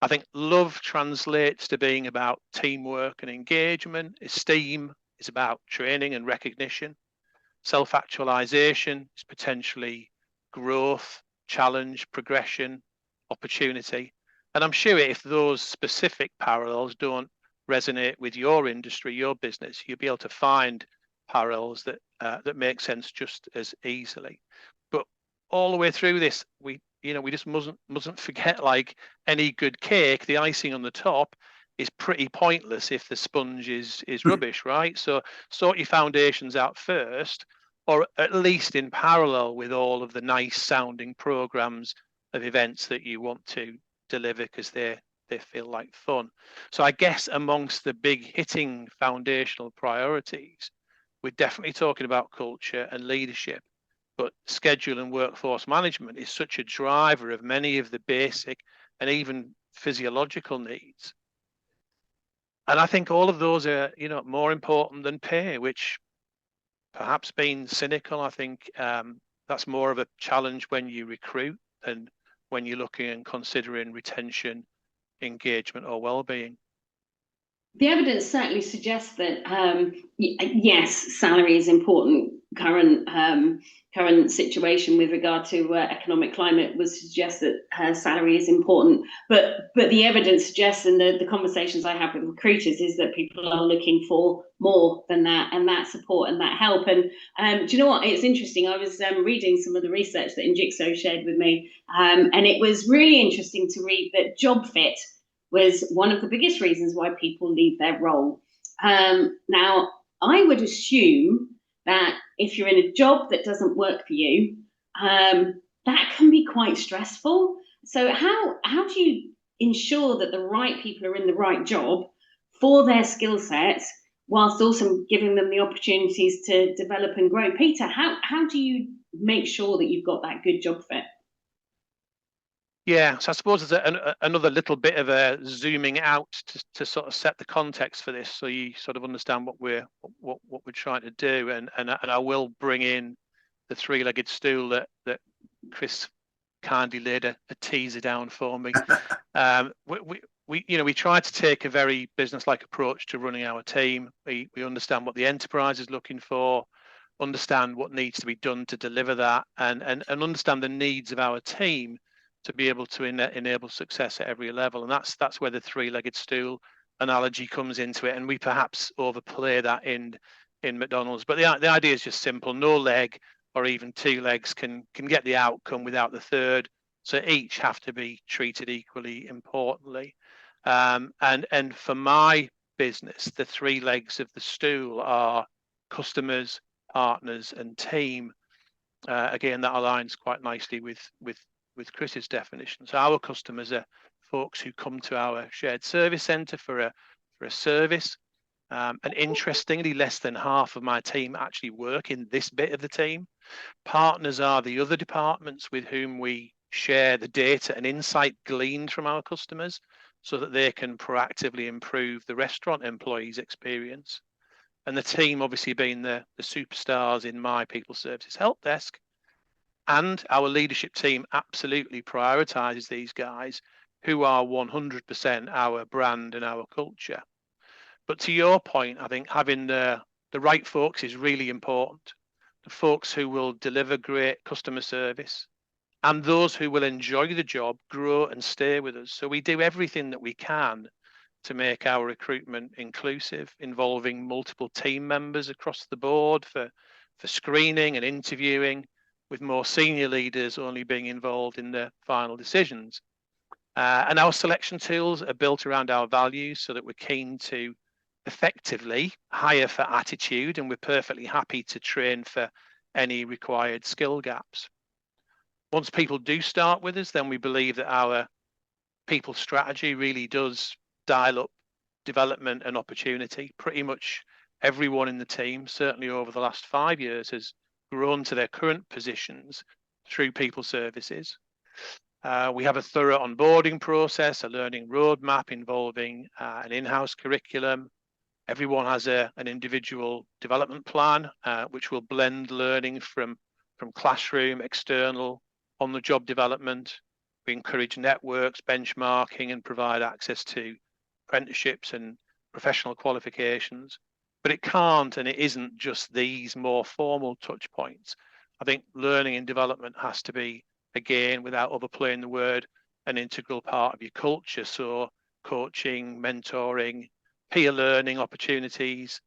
I think love translates to being about teamwork and engagement. Esteem is about training and recognition. Self-actualization is potentially growth, challenge, progression, opportunity. And I'm sure if those specific parallels don't resonate with your industry, your business, you'll be able to find parallels that make sense just as easily. But all the way through this, we just mustn't forget, like any good cake, the icing on the top is pretty pointless if the sponge is rubbish, right? So sort your foundations out first, or at least in parallel with all of the nice sounding programs of events that you want to deliver because they feel like fun. So I guess amongst the big hitting foundational priorities, we're definitely talking about culture and leadership, but schedule and workforce management is such a driver of many of the basic and even physiological needs. And I think all of those are, more important than pay, which, perhaps being cynical, I think that's more of a challenge when you recruit and when you're looking and considering retention, engagement, or well-being. The evidence certainly suggests that yes, salary is important. Current situation with regard to economic climate would suggest that salary is important. But the evidence suggests, and the conversations I have with recruiters, is that people are looking for more than that, and that support and that help. And do you know what? It's interesting. I was reading some of the research that Injixo shared with me, and it was really interesting to read that job fit was one of the biggest reasons why people leave their role. Now, I would assume that if you're in a job that doesn't work for you, that can be quite stressful. So how do you ensure that the right people are in the right job for their skill sets, whilst also giving them the opportunities to develop and grow? Peter, how do you make sure that you've got that good job fit? Yeah, so I suppose there's another little bit of a zooming out to sort of set the context for this, so you sort of understand what we're trying to do, and I will bring in the three-legged stool that Chris kindly laid a teaser down for me. We try to take a very business-like approach to running our team. We understand what the enterprise is looking for, understand what needs to be done to deliver that, and understand the needs of our team to be able to enable success at every level. And that's where the three-legged stool analogy comes into it. And we perhaps overplay that in McDonald's. But the idea is just simple. No leg or even two legs can get the outcome without the third. So each have to be treated equally importantly. And for my business, the three legs of the stool are customers, partners, and team. Again, that aligns quite nicely with Chris's definition. So our customers are folks who come to our shared service centre for a service. And interestingly, less than half of my team actually work in this bit of the team. Partners are the other departments with whom we share the data and insight gleaned from our customers so that they can proactively improve the restaurant employees' experience. And the team obviously being the superstars in my people services help desk. And our leadership team absolutely prioritizes these guys who are 100% our brand and our culture. But to your point, I think having the right folks is really important. The folks who will deliver great customer service and those who will enjoy the job, grow and stay with us. So we do everything that we can to make our recruitment inclusive, involving multiple team members across the board for screening and interviewing, with more senior leaders only being involved in the final decisions. And our selection tools are built around our values so that we're keen to effectively hire for attitude, and we're perfectly happy to train for any required skill gaps. Once people do start with us, then we believe that our people strategy really does dial up development and opportunity. Pretty much everyone in the team, certainly over the last 5 years, has grown to their current positions through people services. We have a thorough onboarding process, a learning roadmap involving an in-house curriculum. Everyone has an individual development plan, which will blend learning from classroom, external, on-the-job development. We encourage networks, benchmarking, and provide access to apprenticeships and professional qualifications. But it can't and it isn't just these more formal touch points. I think learning and development has to be, again, without overplaying the word, an integral part of your culture. So coaching, mentoring, peer learning opportunities,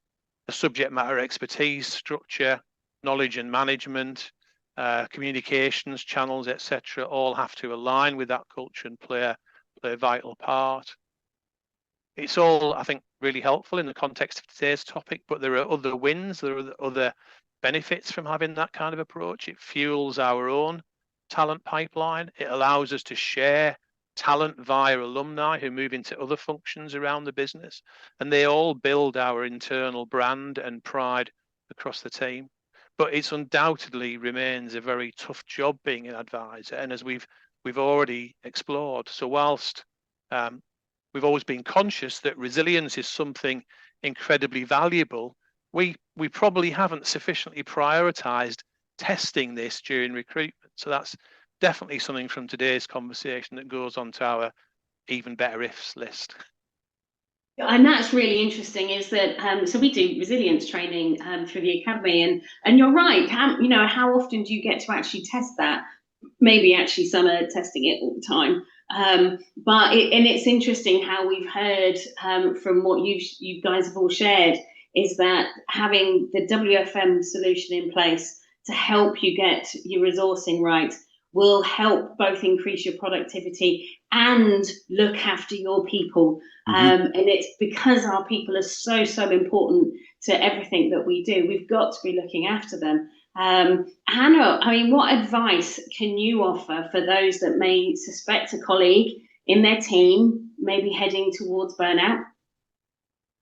the subject matter expertise structure, knowledge and management, communications channels, etc., all have to align with that culture and play a vital part. It's all, I think, really helpful in the context of today's topic, but there are other wins, there are other benefits from having that kind of approach. It fuels our own talent pipeline. It allows us to share talent via alumni who move into other functions around the business, and they all build our internal brand and pride across the team. But it's undoubtedly remains a very tough job being an advisor, and as we've already explored. So whilst we've always been conscious that resilience is something incredibly valuable, we probably haven't sufficiently prioritized testing this during recruitment. So that's definitely something from today's conversation that goes on to our even better ifs list. And that's really interesting, is that so we do resilience training through the academy, and you're right. How often do you get to actually test that? Maybe actually some are testing it all the time. But it's interesting how we've heard from what you guys have all shared, is that having the WFM solution in place to help you get your resourcing right will help both increase your productivity and look after your people. And it's because our people are so important to everything that we do. We've got to be looking after them. Hannah, I mean, what advice can you offer for those that may suspect a colleague in their team may be heading towards burnout?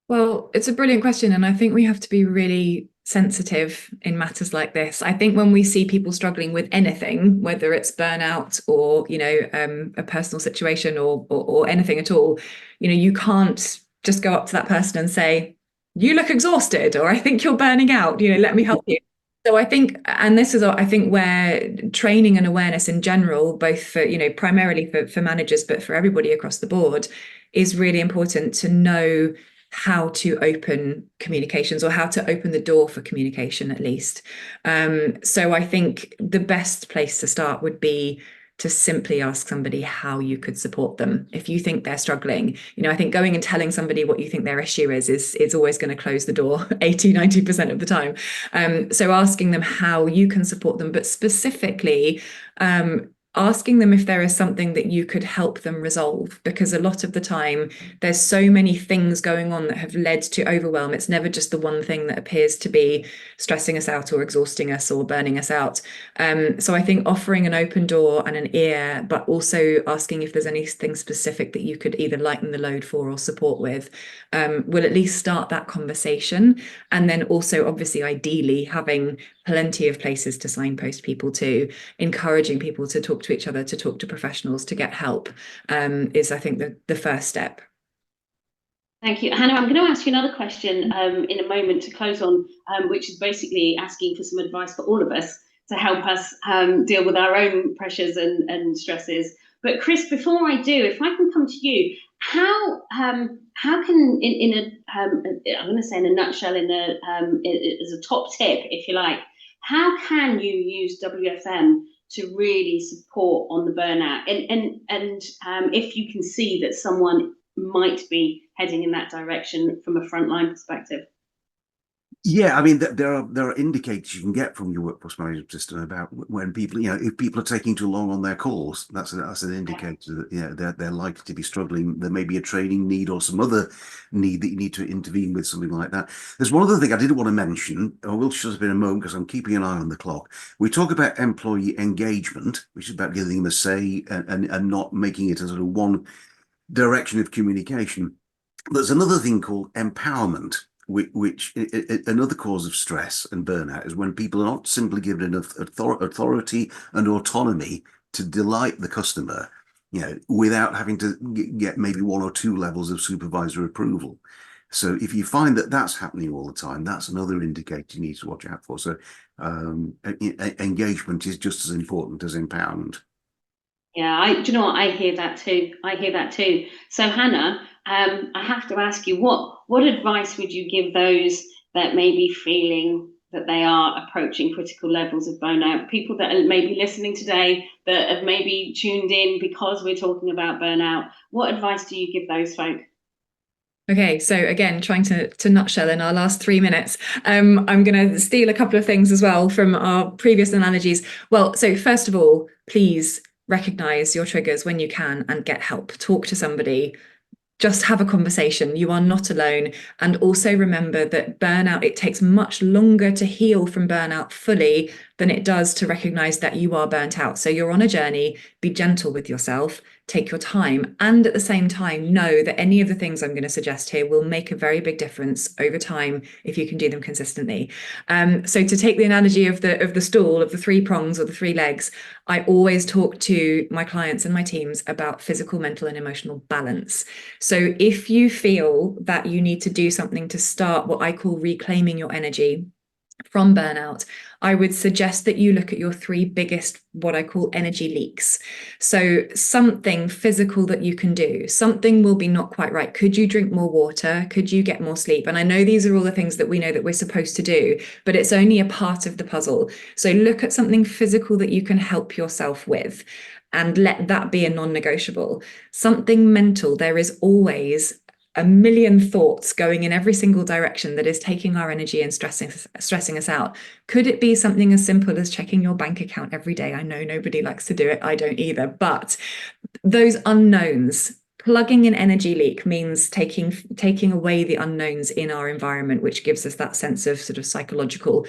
Well, it's a brilliant question, and I think we have to be really sensitive in matters like this. I think when we see people struggling with anything, whether it's burnout or a personal situation or anything at all, you can't just go up to that person and say, "You look exhausted," or "I think you're burning out, let me help you." So I think, and this is, I think, where training and awareness in general, both for, primarily for managers, but for everybody across the board, is really important to know how to open communications, or how to open the door for communication, at least. So I think the best place to start would be to simply ask somebody how you could support them. If you think they're struggling, I think going and telling somebody what you think their issue is always going to close the door 80-90% of the time. So asking them how you can support them, but specifically asking them if there is something that you could help them resolve, because a lot of the time there's so many things going on that have led to overwhelm. It's never just the one thing that appears to be stressing us out or exhausting us or burning us out. So I think offering an open door and an ear, but also asking if there's anything specific that you could either lighten the load for or support with, will at least start that conversation. And then also, obviously, ideally having plenty of places to signpost people to, encouraging people to talk to each other, to talk to professionals, to get help, is, I think, the first step. Thank you. Hannah, I'm going to ask you another question in a moment to close on, which is basically asking for some advice for all of us to help us deal with our own pressures and stresses. But Chris, before I do, if I can come to you, how can I'm going to say in a nutshell, as a top tip, if you like, how can you use WFM to really support on the burnout? And if you can see that someone might be heading in that direction from a frontline perspective? Yeah, I mean, there are indicators you can get from your workforce management system about when people, if people are taking too long on their calls. That's an indicator that they're likely to be struggling. There may be a training need or some other need that you need to intervene with, something like that. There's one other thing I did want to mention. I will shut up in a moment because I'm keeping an eye on the clock. We talk about employee engagement, which is about giving them a say and not making it a sort of one direction of communication. There's another thing called empowerment, which another cause of stress and burnout is when people are not simply given enough authority and autonomy to delight the customer, without having to get maybe 1 or 2 levels of supervisor approval. So if you find that that's happening all the time, that's another indicator you need to watch out for. So engagement is just as important as empowerment. Yeah, do you know what? I hear that too. So Hannah, I have to ask you, what advice would you give those that may be feeling that they are approaching critical levels of burnout? People that are maybe listening today that have maybe tuned in because we're talking about burnout. What advice do you give those folk? Okay, so again, trying to nutshell in our last 3 minutes, I'm going to steal a couple of things as well from our previous analogies. Well, so first of all, please recognize your triggers when you can and get help. Talk to somebody. Just have a conversation. You are not alone. And also remember that burnout, it takes much longer to heal from burnout fully than it does to recognize that you are burnt out. So you're on a journey. Be gentle with yourself. Take your time. And at the same time, know that any of the things I'm going to suggest here will make a very big difference over time if you can do them consistently. So to take the analogy of the stool, of the 3 prongs or the 3 legs, I always talk to my clients and my teams about physical, mental, and emotional balance. So if you feel that you need to do something to start what I call reclaiming your energy from burnout, I would suggest that you look at your 3 biggest, what I call energy leaks. So something physical that you can do, something will be not quite right. Could you drink more water? Could you get more sleep? And I know these are all the things that we know that we're supposed to do, but it's only a part of the puzzle. So look at something physical that you can help yourself with and let that be a non-negotiable. Something mental, there is always a million thoughts going in every single direction that is taking our energy and stressing us out. Could it be something as simple as checking your bank account every day? I know nobody likes to do it. I don't either. But those unknowns, plugging an energy leak means taking away the unknowns in our environment, which gives us that sense of sort of psychological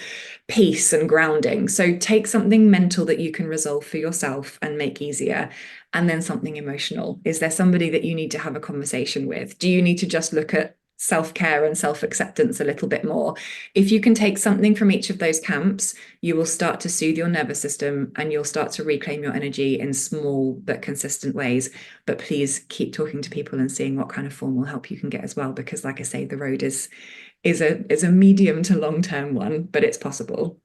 peace and grounding. So take something mental that you can resolve for yourself and make easier. And then something emotional. Is there somebody that you need to have a conversation with? Do you need to just look at self-care and self-acceptance a little bit more? If you can take something from each of those camps, you will start to soothe your nervous system and you'll start to reclaim your energy in small but consistent ways. But please keep talking to people and seeing what kind of formal help you can get as well, because like I say, the road is a medium to long-term one, but it's possible.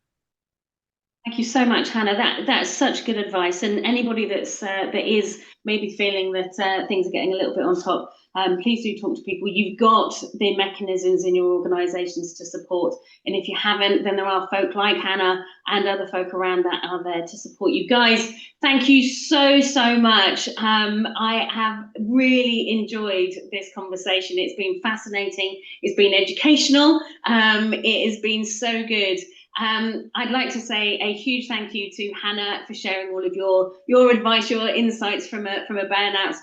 Thank you so much, Hannah. That's such good advice. And anybody that is maybe feeling that things are getting a little bit on top, please do talk to people. You've got the mechanisms in your organisations to support. And if you haven't, then there are folk like Hannah and other folk around that are there to support you. Guys, thank you so much. I have really enjoyed this conversation. It's been fascinating. It's been educational. It has been so good. I'd like to say a huge thank you to Hannah for sharing all of your advice, your insights from a burnout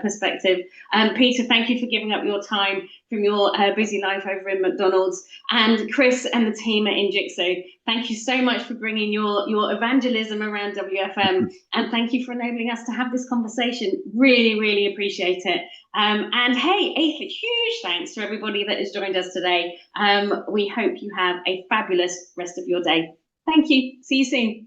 perspective. Peter, thank you for giving up your time from your busy life over in McDonald's. And Chris and the team at Injixo, thank you so much for bringing your evangelism around WFM. And thank you for enabling us to have this conversation. Really appreciate it. And hey, a huge thanks to everybody that has joined us today. We hope you have a fabulous rest of your day. Thank you. See you soon.